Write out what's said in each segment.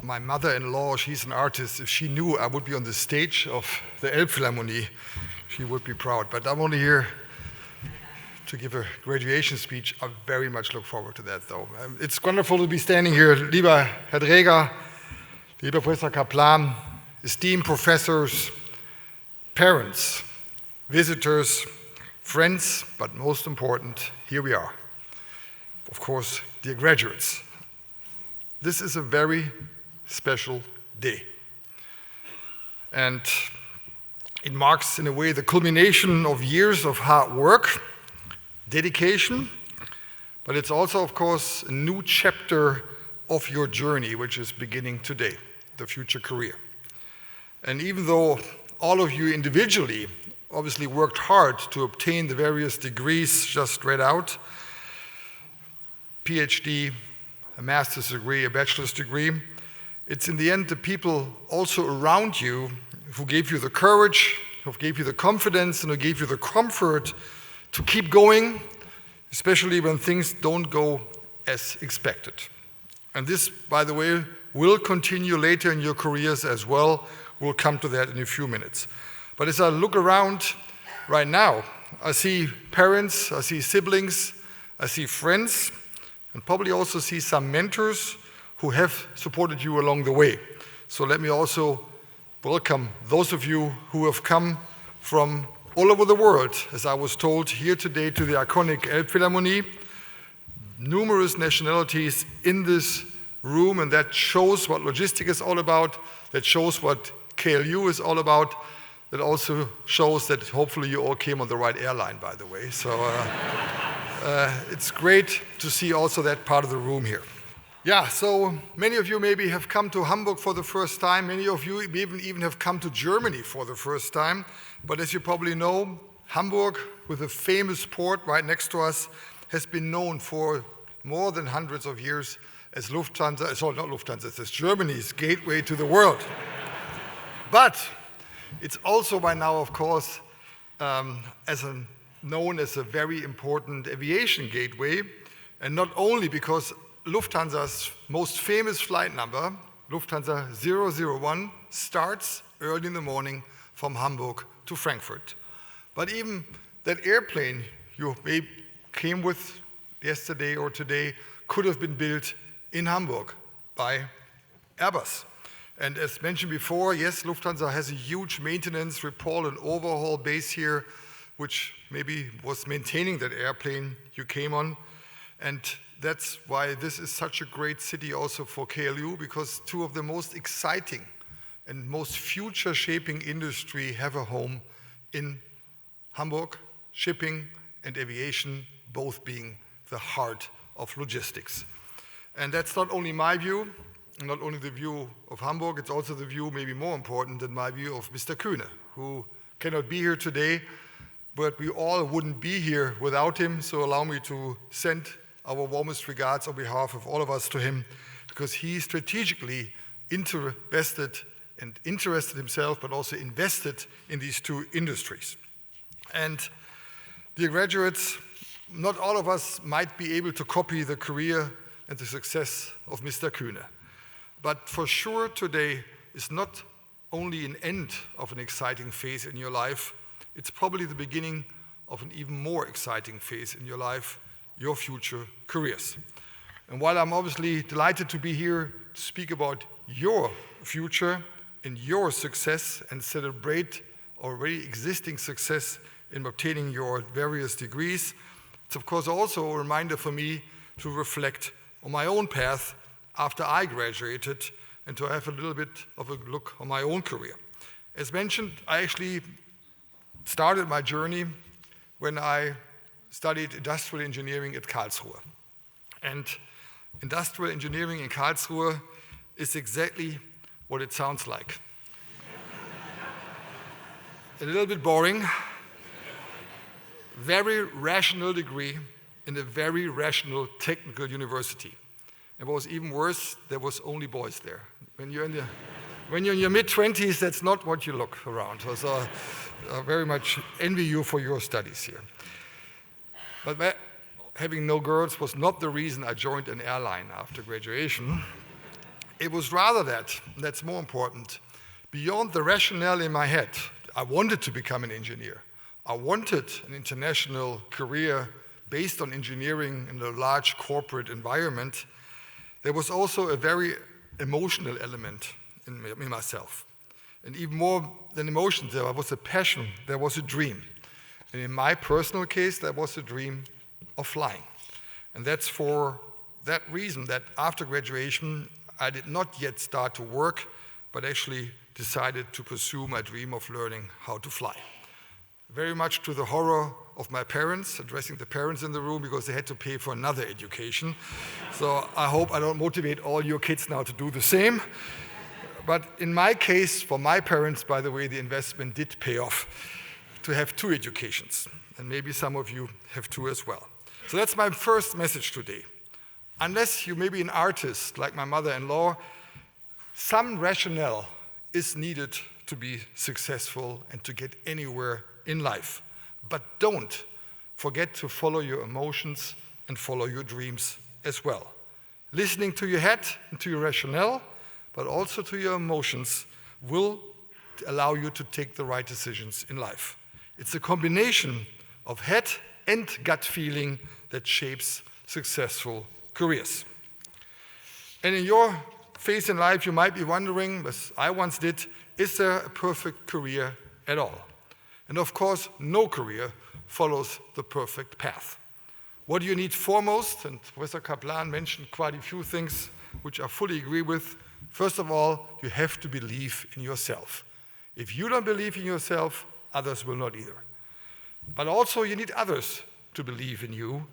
my mother-in-law, she's an artist. If she knew I would be on the stage of the Elbphilharmonie, she would be proud. But I'm only here to give a graduation speech. I very much look forward to that, though. It's wonderful to be standing here. Lieber Herr Dreger, lieber Professor Kaplan, esteemed professors, parents, visitors, friends, but most important, here we are. Of course, dear graduates. This is a very special day. And it marks, in a way, the culmination of years of hard work, dedication, but it's also, of course, a new chapter of your journey, which is beginning today, the future career. And even though all of you individually obviously worked hard to obtain the various degrees just read out, PhD, a master's degree, a bachelor's degree, it's in the end the people also around you who gave you the courage, who gave you the confidence, and who gave you the comfort to keep going, especially when things don't go as expected. And this, by the way, will continue later in your careers as well. We'll come to that in a few minutes. But as I look around right now, I see parents, I see siblings, I see friends, and probably also see some mentors who have supported you along the way. So let me also welcome those of you who have come from all over the world, as I was told, here today to the iconic Elbphilharmonie. Numerous nationalities in this room, and that shows what logistics is all about, that shows what KLU is all about, that also shows that hopefully you all came on the right airline, by the way. So it's great to see also that part of the room here. Yeah, so many of you maybe have come to Hamburg for the first time. Many of you even have come to Germany for the first time. But as you probably know, Hamburg, with a famous port right next to us, has been known for more than hundreds of years as Lufthansa, sorry, not Lufthansa, it's Germany's gateway to the world. But it's also by now, of course, known as a very important aviation gateway, and not only because Lufthansa's most famous flight number, Lufthansa 001, starts early in the morning from Hamburg to Frankfurt. But even that airplane you maybe came with yesterday or today could have been built in Hamburg by Airbus. And as mentioned before, yes, Lufthansa has a huge maintenance, repair, and overhaul base here, which maybe was maintaining that airplane you came on. And that's why this is such a great city also for KLU, because two of the most exciting and most future-shaping industry have a home in Hamburg, shipping and aviation, both being the heart of logistics. And that's not only my view, not only the view of Hamburg, it's also the view, maybe more important than my view, of Mr. Kühne, who cannot be here today, but we all wouldn't be here without him, so allow me to send our warmest regards on behalf of all of us to him, because he strategically interested himself, but also invested in these two industries. And dear graduates, not all of us might be able to copy the career and the success of Mr. Kühne. But for sure today is not only an end of an exciting phase in your life, it's probably the beginning of an even more exciting phase in your life, your future careers. And while I'm obviously delighted to be here to speak about your future and your success and celebrate already existing success in obtaining your various degrees, it's of course also a reminder for me to reflect on my own path after I graduated and to have a little bit of a look on my own career. As mentioned, I actually started my journey when I studied industrial engineering at Karlsruhe. And industrial engineering in Karlsruhe is exactly what it sounds like. A little bit boring, very rational degree in a very rational technical university. And what was even worse, there was only boys there. When you're in your mid-20s, that's not what you look around. So I very much envy you for your studies here. But having no girls was not the reason I joined an airline after graduation. it was rather that's more important, beyond the rationale in my head. I wanted to become an engineer. I wanted an international career based on engineering in a large corporate environment. There was also a very emotional element in myself. And even more than emotion, there was a passion, there was a dream. And in my personal case, there was a dream of flying. And that's for that reason that after graduation, I did not yet start to work, but actually decided to pursue my dream of learning how to fly. Very much to the horror of my parents, addressing the parents in the room because they had to pay for another education. So I hope I don't motivate all your kids now to do the same. But in my case, for my parents, by the way, the investment did pay off to have 2 educations. And maybe some of you have 2 as well. So that's my first message today. Unless you may be an artist like my mother-in-law, some rationale is needed to be successful and to get anywhere in life. But don't forget to follow your emotions and follow your dreams as well. Listening to your head and to your rationale, but also to your emotions, will allow you to take the right decisions in life. It's a combination of head and gut feeling that shapes successful careers. And in your phase in life, you might be wondering, as I once did, is there a perfect career at all? And of course, no career follows the perfect path. What do you need foremost? And Professor Kaplan mentioned quite a few things which I fully agree with. First of all, you have to believe in yourself. If you don't believe in yourself, others will not either. But also you need others to believe in you.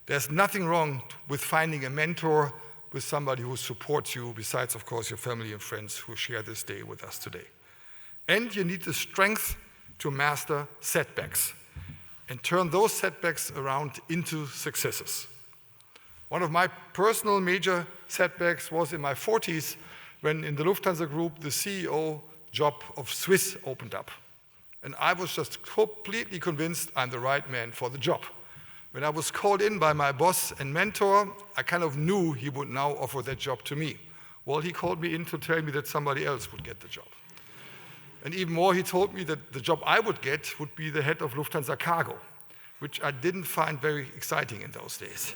There's nothing wrong with finding a mentor, with somebody who supports you, besides, of course, your family and friends who share this day with us today. And you need the strength to master setbacks and turn those setbacks around into successes. One of my personal major setbacks was in my 40s when in the Lufthansa Group, the CEO job of Swiss opened up. And I was just completely convinced I'm the right man for the job. When I was called in by my boss and mentor, I kind of knew he would now offer that job to me. Well, he called me in to tell me that somebody else would get the job. And even more, he told me that the job I would get would be the head of Lufthansa Cargo, which I didn't find very exciting in those days.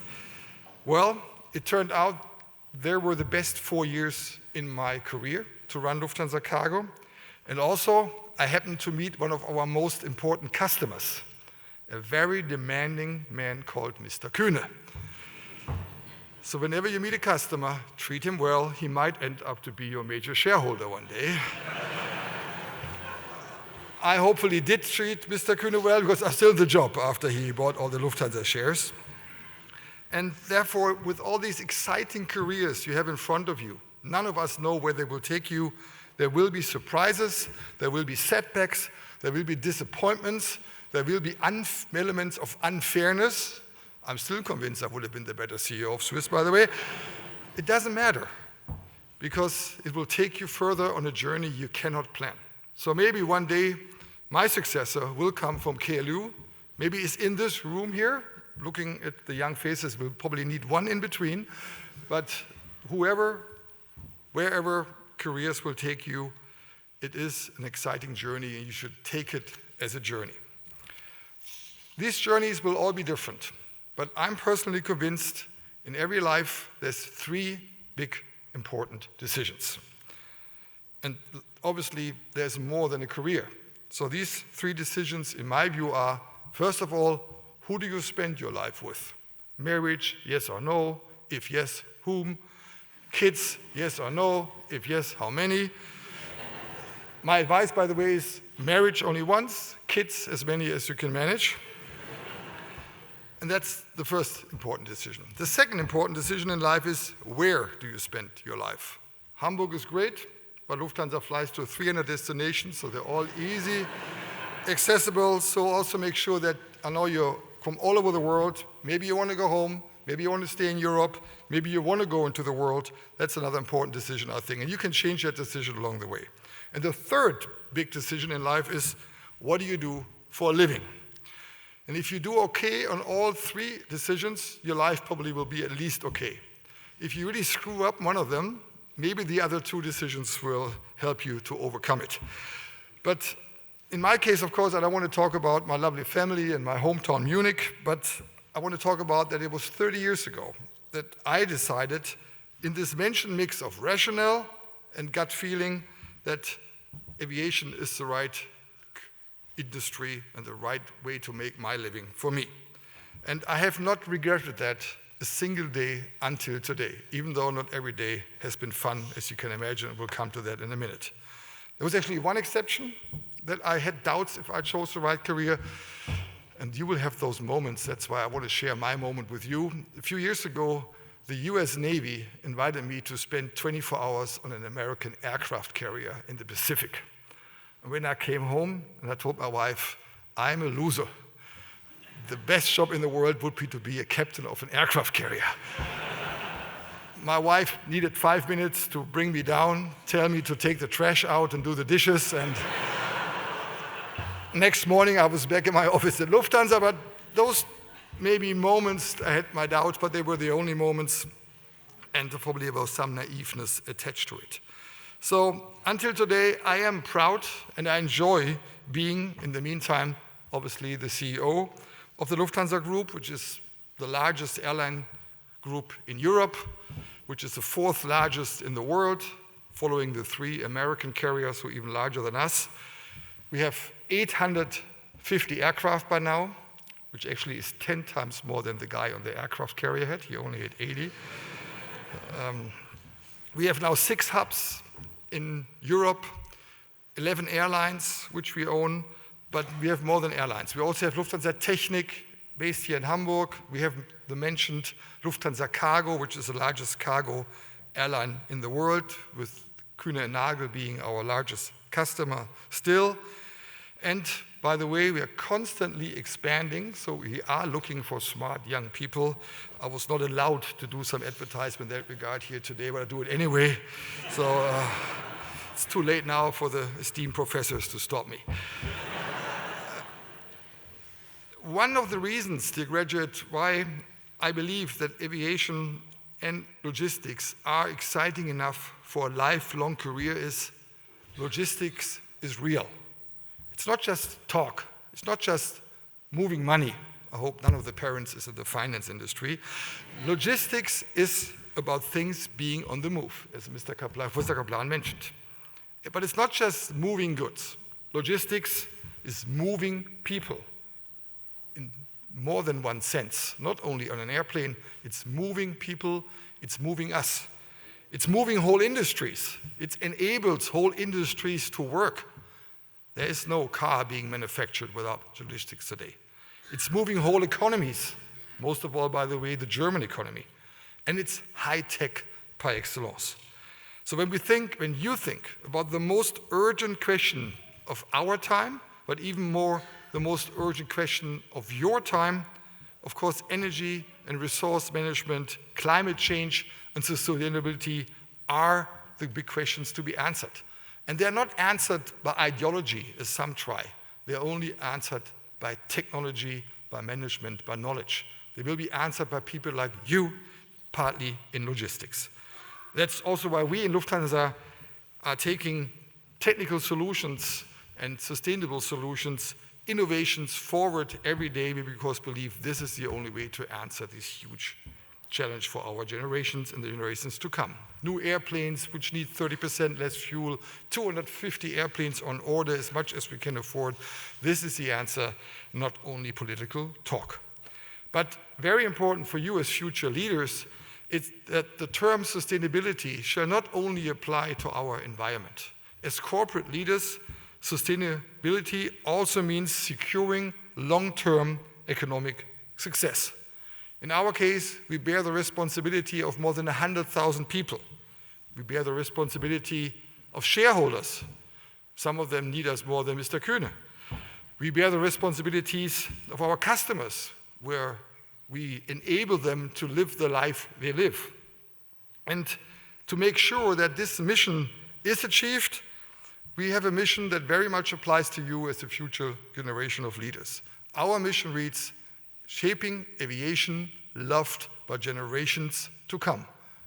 Well, it turned out there were the best 4 years in my career to run Lufthansa Cargo. And also, I happened to meet one of our most important customers, a very demanding man called Mr. Kühne. So whenever you meet a customer, treat him well. He might end up to be your major shareholder one day. I hopefully did treat Mr. Kühne well because I'm still in the job after he bought all the Lufthansa shares. And therefore, with all these exciting careers you have in front of you, none of us know where they will take you. There will be surprises, there will be setbacks, there will be disappointments, there will be elements of unfairness. I'm still convinced I would have been the better CEO of Swiss, by the way. It doesn't matter, because it will take you further on a journey you cannot plan. So maybe one day, my successor will come from KLU, maybe is in this room here. Looking at the young faces, we'll probably need one in between. But whoever, wherever careers will take you, it is an exciting journey, and you should take it as a journey. These journeys will all be different, but I'm personally convinced in every life there's 3 big important decisions. And obviously, there's more than a career. So these 3 decisions, in my view, are, first of all, who do you spend your life with? Marriage, yes or no? If yes, whom? Kids, yes or no? If yes, how many? My advice, by the way, is marriage only once, kids as many as you can manage. And that's the first important decision. The second important decision in life is, where do you spend your life? Hamburg is great, but Lufthansa flies to 300 destinations, so they're all easy, accessible. So also make sure that, I know you're from all over the world. Maybe you want to go home, maybe you want to stay in Europe, maybe you want to go into the world. That's another important decision, I think, and you can change that decision along the way. And the third big decision in life is, what do you do for a living? And if you do okay on all 3 decisions, your life probably will be at least okay. If you really screw up one of them, maybe the other two decisions will help you to overcome it. But in my case, of course, I don't want to talk about my lovely family and my hometown Munich, but I want to talk about that it was 30 years ago that I decided, in this mentioned mix of rationale and gut feeling, that aviation is the right industry and the right way to make my living for me. And I have not regretted that a single day until today, even though not every day has been fun, as you can imagine. We'll come to that in a minute. There was actually one exception that I had doubts if I chose the right career, and you will have those moments. That's why I want to share my moment with you. A few years ago, the US Navy invited me to spend 24 hours on an American aircraft carrier in the Pacific. And when I came home and I told my wife, I'm a loser. The best job in the world would be to be a captain of an aircraft carrier. My wife needed 5 minutes to bring me down, tell me to take the trash out and do the dishes, and next morning I was back in my office at Lufthansa. But those maybe moments, I had my doubts, but they were the only moments, and probably there was some naiveness attached to it. So until today, I am proud and I enjoy being, in the meantime, obviously the CEO of the Lufthansa Group, which is the largest airline group in Europe, which is the fourth largest in the world, following the 3 American carriers who are even larger than us. We have 850 aircraft by now, which actually is 10 times more than the guy on the aircraft carrier had. He only had 80. We have now 6 hubs in Europe, 11 airlines, which we own, but we have more than airlines. We also have Lufthansa Technik, based here in Hamburg. We have the mentioned Lufthansa Cargo, which is the largest cargo airline in the world, with Kühne + Nagel being our largest customer still. And by the way, we are constantly expanding, so we are looking for smart young people. I was not allowed to do some advertisement in that regard here today, but I do it anyway. So it's too late now for the esteemed professors to stop me. One of the reasons, dear graduate, why I believe that aviation and logistics are exciting enough for a lifelong career is logistics is real. It's not just talk. It's not just moving money. I hope none of the parents is in the finance industry. Logistics is about things being on the move, as Mr. Kaplan mentioned. But it's not just moving goods. Logistics is moving people in more than one sense. Not only on an airplane, it's moving people, it's moving us. It's moving whole industries. It enables whole industries to work. There is no car being manufactured without logistics today. It's moving whole economies, most of all, by the way, the German economy. And it's high-tech par excellence. So when you think about the most urgent question of our time, but even more the most urgent question of your time, of course, energy and resource management, climate change, and sustainability are the big questions to be answered. And they're not answered by ideology, as some try. They're only answered by technology, by management, by knowledge. They will be answered by people like you, partly in logistics. That's also why we in Lufthansa are taking technical solutions and sustainable solutions, innovations forward every day, because we believe this is the only way to answer this huge challenge for our generations and the generations to come. New airplanes, which need 30% less fuel, 250 airplanes on order, as much as we can afford. This is the answer, not only political talk. But very important for you as future leaders, it's that the term sustainability shall not only apply to our environment. As corporate leaders, sustainability also means securing long-term economic success. In our case, we bear the responsibility of more than 100,000 people. We bear the responsibility of shareholders. Some of them need us more than Mr. Kühne. We bear the responsibilities of our customers, where we enable them to live the life they live. And to make sure that this mission is achieved, we have a mission that very much applies to you as a future generation of leaders. Our mission reads, shaping aviation loved by generations to come.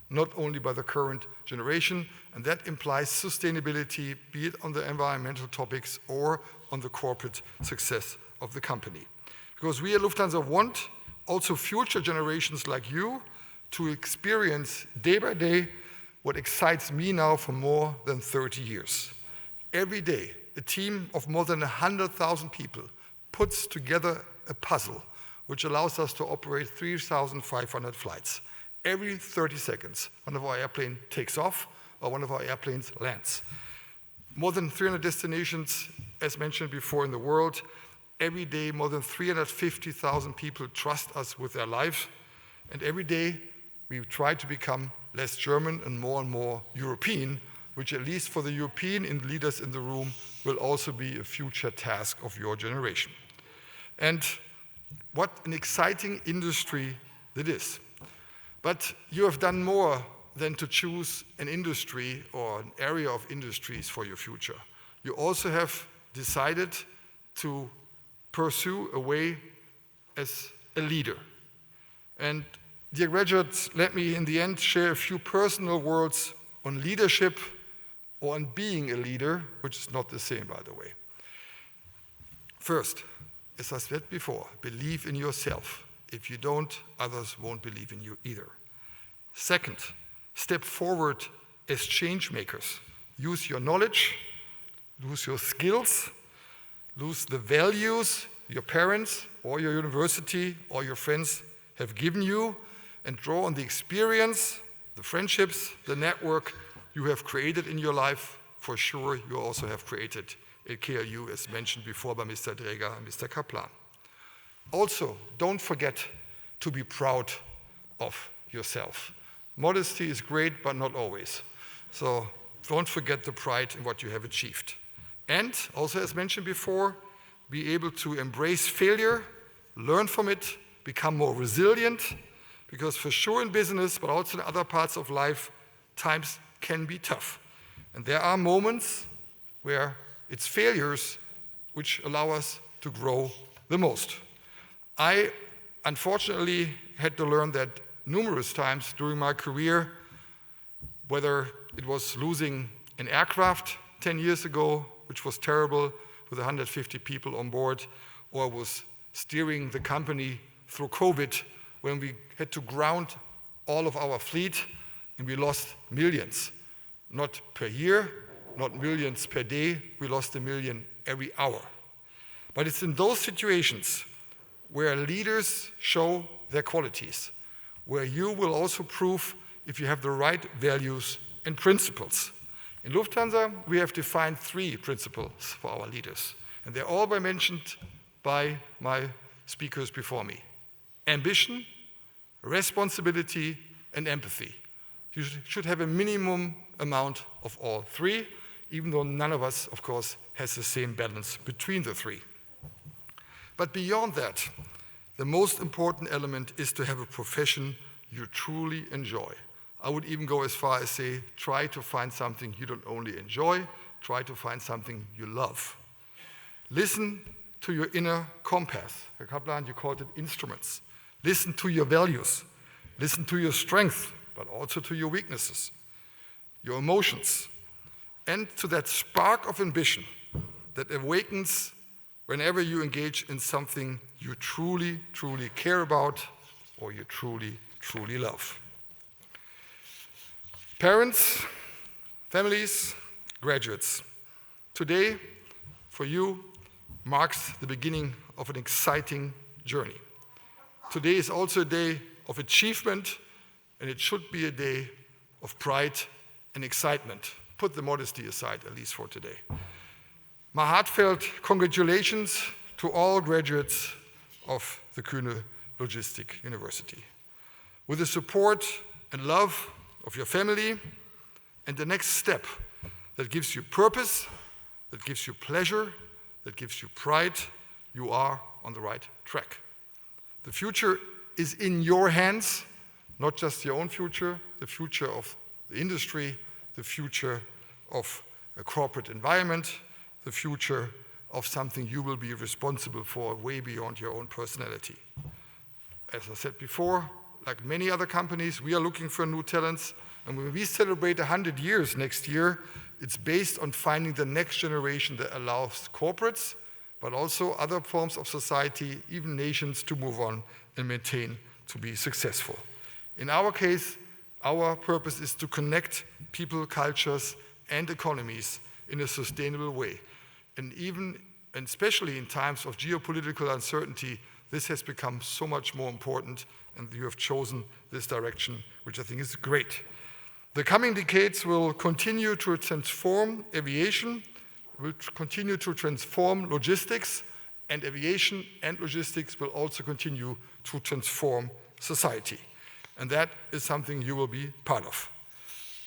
not only by the current generation, and that implies sustainability, be it on the environmental topics or on the corporate success of the company. Because we at Lufthansa want also future generations like you to experience day by day what excites me now for more than 30 years. Every day, a team of more than 100,000 people puts together a puzzle which allows us to operate 3,500 flights. Every 30 seconds, one of our airplanes takes off or one of our airplanes lands. More than 300 destinations, as mentioned before, in the world. Every day, more than 350,000 people trust us with their lives. And every day, we try to become less German and more European, which at least for the European leaders in the room will also be a future task of your generation. And what an exciting industry that is. But you have done more than to choose an industry or an area of industries for your future. You also have decided to pursue a way as a leader. And dear graduates, let me in the end share a few personal words on leadership or on being a leader, which is not the same, by the way. First, as I said before, believe in yourself. If you don't, others won't believe in you either. Second, step forward as change makers. Use your knowledge, use your skills, use the values your parents or your university or your friends have given you, and draw on the experience, the friendships, the network you have created in your life. For sure, you also have created at KLU, as mentioned before by Mr. Dräger and Mr. Kaplan. Also, don't forget to be proud of yourself. Modesty is great, but not always. So don't forget the pride in what you have achieved. And also, as mentioned before, be able to embrace failure, learn from it, become more resilient, because for sure in business, but also in other parts of life, times can be tough. And there are moments where it's failures which allow us to grow the most. I, unfortunately, had to learn that numerous times during my career, whether it was losing an aircraft 10 years ago, which was terrible, with 150 people on board, or was steering the company through COVID, when we had to ground all of our fleet and we lost millions. Not per year, not millions per day, we lost 1 million every hour. But it's in those situations where leaders show their qualities, where you will also prove if you have the right values and principles. In Lufthansa, we have defined 3 principles for our leaders, and they're all mentioned by my speakers before me. Ambition, responsibility, and empathy. You should have a minimum amount of all 3, even though none of us, of course, has the same balance between the 3. But beyond that, the most important element is to have a profession you truly enjoy. I would even go as far as say, try to find something you don't only enjoy, try to find something you love. Listen to your inner compass. Herr Kaplan, you called it instruments. Listen to your values. Listen to your strengths, but also to your weaknesses, your emotions, and to that spark of ambition that awakens whenever you engage in something you truly, truly care about or you truly, truly love. Parents, families, graduates, today for you marks the beginning of an exciting journey. Today is also a day of achievement, and it should be a day of pride and excitement. Put the modesty aside, at least for today. My heartfelt congratulations to all graduates of the Kühne Logistic University. With the support and love of your family and the next step that gives you purpose, that gives you pleasure, that gives you pride, you are on the right track. The future is in your hands, not just your own future, the future of the industry, the future of a corporate environment, the future of something you will be responsible for way beyond your own personality. As I said before, like many other companies, we are looking for new talents. And when we celebrate 100 years next year, it's based on finding the next generation that allows corporates, but also other forms of society, even nations, to move on and maintain to be successful. In our case, our purpose is to connect people, cultures, and economies in a sustainable way. And especially in times of geopolitical uncertainty, this has become so much more important, and you have chosen this direction, which I think is great. The coming decades will continue to transform aviation, will continue to transform logistics, and aviation and logistics will also continue to transform society. And that is something you will be part of.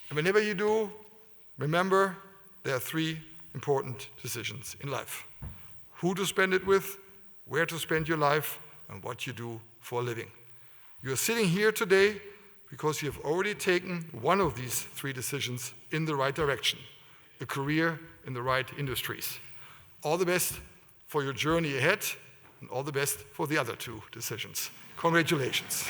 And whenever you do, remember there are 3 important decisions in life: who to spend it with, where to spend your life, and what you do for a living. You are sitting here today because you have already taken one of these 3 decisions in the right direction, a career in the right industries. All the best for your journey ahead, and all the best for the other 2 decisions. Congratulations.